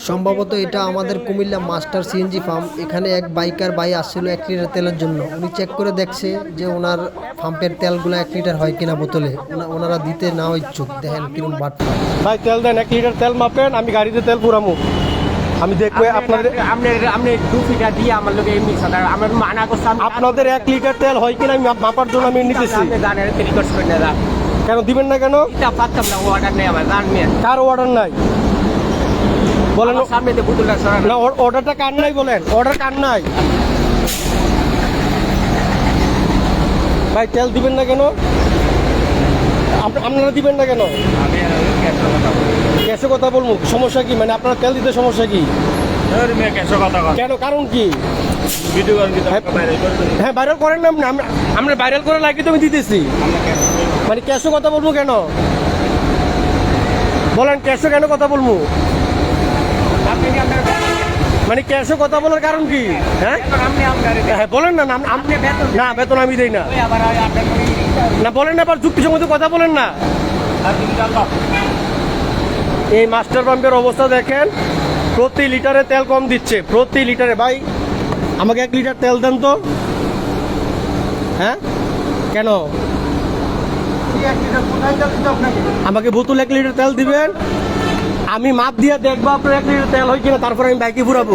সম্ভবত এটা আমাদের কুমিল্লা মাস্টার সিএনজি ফার্ম। এখানে এক বাইকার ভাই আসছিল 1 লিটার তেলের জন্য। উনি চেক করে দেখছে যে ওনার পাম্পের তেলগুলো 1 লিটার হয় কিনা বোতলে। ওনারা দিতে না ইচ্ছুক। দেখেন কিরম বাট্টা। ভাই তেল দেন, 1 লিটার তেল মাপেন, আমি গাড়িতে তেল পুরামু। আমি দেখবো আপনাদের আপনি 2 লিটার দিয়ে আমার লোকে এমনি সাদা আমার মানা করছে আপনাদের 1 লিটার তেল হয় কিনা আমি মাপার জন্য আমি নিতেছি। আপনি জানেন তেল করছেন না কেন দিবেন না কেন? এটা পাচ্ছাম না, অর্ডার নেই আমার জানেন। কার অর্ডার নাই বলেন? সামনে তো বোতলটা সরান না, অর্ডারটা কার নাই বলেন? অর্ডার কার নাই? ভাই তেল দিবেন না কেন? আপনারা দিবেন না কেন? ক্যাশে কথা বলবো, সমস্যা কি? মানে আপনারা তেল দিতে সমস্যা কি? কেন, কারণ কি? হ্যাঁ ভাইরাল করেন না, আমরা ভাইরাল করে লাগিয়ে তো আমি দিতেছি। মানে ক্যাশে কথা বলবো কেন বলেন? ক্যাশে কেন কথা বলবো? মানে ক্যাশে কথা বলার কারণ কি? হ্যাঁ হ্যাঁ বলেন না। না বেতন আমি দেই না। না বলেন না, আবার যুক্তিসঙ্গত কথা বলেন না। এই মাস্টার পাম্পের অবস্থা দেখেন, প্রতি লিটারে তেল কম দিচ্ছে। প্রতি লিটারে ভাই আমাকে 1 লিটার তেল দেন তো। হ্যাঁ কেন? আমাকে বোতল 1 লিটার তেল দিবেন, আমি মাপ দিয়ে দেখবো আপনার 1 লিটার তেল হয় কিনা, তারপরে আমি বাইকে ঘুরাবো।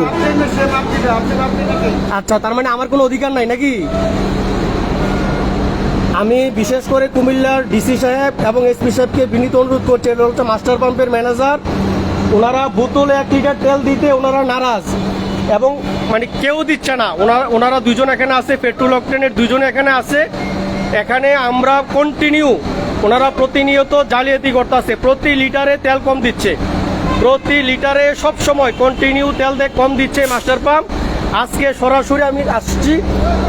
আচ্ছা, তার মানে আমার কোনো অধিকার নাই নাকি? আমি বিশেষ করে কুমিল্লার ডিসি সাহেব এবং এসপি সাহেবকে বিনীত অনুরোধ করছি, এটা হচ্ছে মাস্টার পাম্পের ম্যানেজার। ওনারা বোতলে 1 লিটার তেল দিতে ওনারা নারাজ, এবং মানে কেউ দিচ্ছে না। ওনারা দুজন এখানে আছে, পেট্রোল অকটেনের দুজনে এখানে আছে। এখানে আমরা কন্টিনিউ, ওনারা প্রতিনিয়ত জালিয়াতি করতেছে। প্রতি লিটারে তেল কম দিচ্ছে, প্রতি লিটারে সব সময় কন্টিনিউ তেল কম দিচ্ছে মাস্টার পাম্প। আজকে সরাসরি আমি আসছি,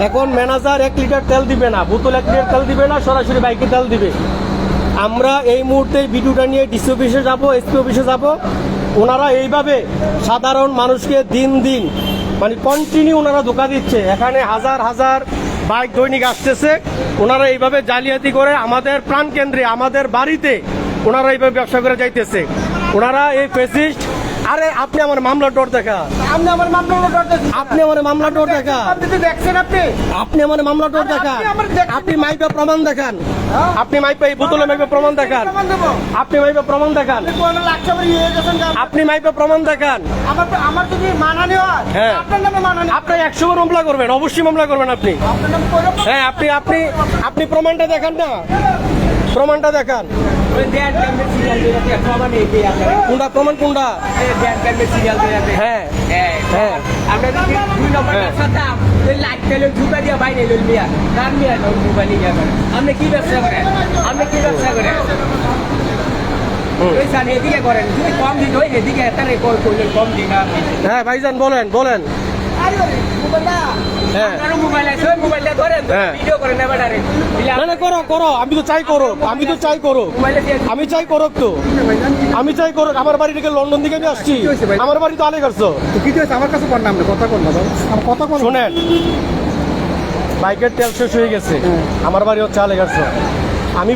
এখন ম্যানেজার 1 লিটার তেল দিবে না, বোতল 1 লিটার তেল দিবে না, সরাসরি বাইকে তেল দিবে। আমরা এই মুহূর্তে ভিডিওটা নিয়ে ডিসি অফিসে যাবো, এসপি অফিসে যাব। ওনারা এইভাবে সাধারণ মানুষকে দিন দিন মানে কন্টিনিউ ওনারা ধোঁকা দিচ্ছে। এখানে হাজার হাজার বাইক দৈনিক আসতেছে, ওনারা এইভাবে জালিয়াতি করে আমাদের প্রাণকেন্দ্রে, আমাদের বাড়িতে ওনারা এইভাবে ব্যবসা করে যাইতেছে। ওনারা এই ফেসিস্ট। আরে আপনি আমার মামলা ডর দেখা, আপনি আমার মামলা ডর দেখা, আপনি আমার মামলা ডর দেখা, আপনি মাইপে প্রমাণ দেখান, আপনি মাইপে বোতলে মাইপে প্রমাণ দেখান, আপনি মাইপে প্রমাণ দেখান, আপনি মাইপে প্রমাণ দেখান। আমার যদি মানানি হয়, হ্যাঁ আপনার নামে মানানি, আপনি 100 বার মামলা করবেন, অবশ্যই মামলা করবেন আপনি। হ্যাঁ আপনি আপনি আপনি প্রমাণটা দেখান না, প্রমাণটা দেখান। কোনটা প্রমাণ? কোনটা? হ্যাঁ হ্যাঁ আমরা যদি 2 নম্বর ব্যবসা লাইট তেলে ঢুকা দিয়ে বাইরে লইল মিয়া কার মিয়া মোবাইল নিয়ে যাবেন। আপনি কি ব্যবসা করেন? আপনি কি ব্যবসা করেন? পয়সা এদিকে করেন, যদি কম দিন হয় এদিকে তাহলে কম দিন না। হ্যাঁ ভাইজান বলেন বলেন। হ্যাঁ মোবাইল আছে, মোবাইলটা ধরেন, ভিডিও করেন এবারে। না না করো করো, আমি তো চাই করো, আমি তো চাই করো, আমি চাই করো তো, আমি চাই করো। আমার বাড়ি থেকে লন্ডন থেকে আমি আসছি, আমার বাড়ি তো আলেগার্স। কি হয়েছে আমার কাছে বললাম না, কথা বল না, কথা বল। শোনেন, বাইকের তেল শেষ হয়ে গেছে, আমার বাড়ি হচ্ছে আলেগার্স। আমি